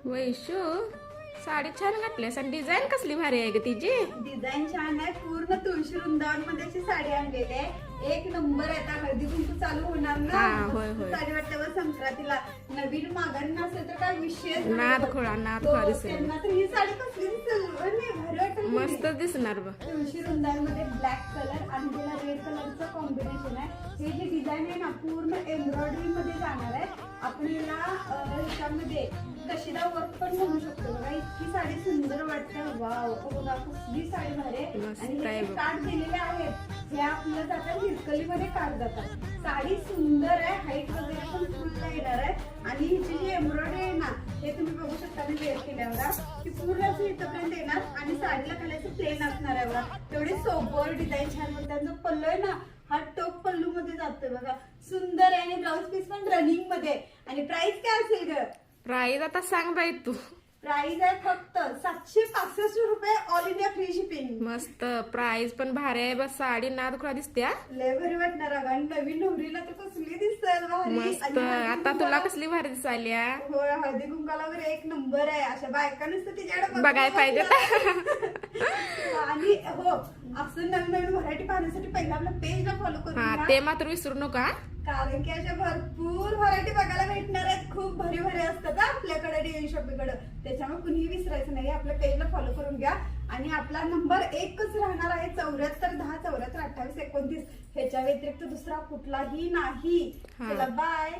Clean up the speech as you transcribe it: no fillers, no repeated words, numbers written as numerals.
वैशू साडी छान घातलीस आणि डिझाईन कसली भारी आहे ग तिची. डिझाईन छान आहे. पूर्ण तुळशी वृंदावन मध्ये अशी साडी आणलेली आहे. एक नंबर आहे. आता हळदी कुंकू चालू होणार ना. हा, होय, होय. साडी वाटल्यावर संक्रांतीला नवीन माघारी नसेल तर काय विषय नाद खोळा दिसेल. त्यांना तर ही साडी कसली दिसेल भारी वाटेल. मस्त दिसणार बघ. तुळशी वृंदावन मध्ये ब्लॅक कलर आणि त्याला रेड कलरचं कॉम्बिनेशन आहे. हे जे डिझाईन आहे ना पूर्ण एम्ब्रॉयडरी मध्ये जाणार आहे. आपण याला ह्याच्यामध्ये दशिदा वर्क पण म्हणू शकतो बघा. इतकी साडी सुंदर वाटते. वाव बघा कसली साडी भारी आहे. मस्त आणि आहे हे बघ. काठ दिलेले आहेत हे आपल्याला जातात हिरकली मध्ये काठ जातात. साडी सुंदर आहे. हाईट वगैरे पण फुल येणार आहे. आणि हिची जी एम्ब्रॉयडरी आहे ना हे तुम्ही बघू शकता. मी वेअर केल्यावर ती पूर्ण अशी इथपर्यंत येणार आणि साडीला घालायचं प्लेन असणार आहे बघा. तेवढी सोबर डिझाईन छान होतं. त्यांचा पल्लू आहे ना हा टोप पल्लू मध्ये जातोय बघा. सुंदर आहे. आणि ब्लाऊज पीस पण रनिंग मध्ये. आणि प्राइस काय असेल ग? प्राईज आता सांग बाई तू. प्राइस आहे फक्त 765 रुपये. All India free shipping. मस्त प्राईज पण भारी आहे बस. साडी नाद खोळा दिसते हा. लय भारी वाटणार अगं. आणि नवीन नवरीला तर कसली दिसत भारी. मस्त. आणि हळदी आता तुला कुंकवाला- कसली भारी दिसायली हा. होय हळदी कुंकाला वगैरे एक नंबर आहे. अशा बायका नुसतं तिच्याकडे बघायला पाहिजे. आणि हो असं नवीन नवीन व्हरायटी पाहण्यासाठी पहिला आपल्या पेजला फॉलो करून हा घ्या. ते मात्र विसरू नका. कारण की अशा भरपूर व्हरायटी बघायला भेटणार आहेत. खूप भारी भारी असतात आपल्याकडे डीएन शॉपीकडे. त्याच्यामुळे कुणीही विसरायचं नाही. आपल्या पेजला फॉलो करून घ्या. आणि आपला नंबर एकच राहणार आहे 74 10 74 28 29. ह्याच्या व्यतिरिक्त दुसरा कुठलाही नाही. चला बाय.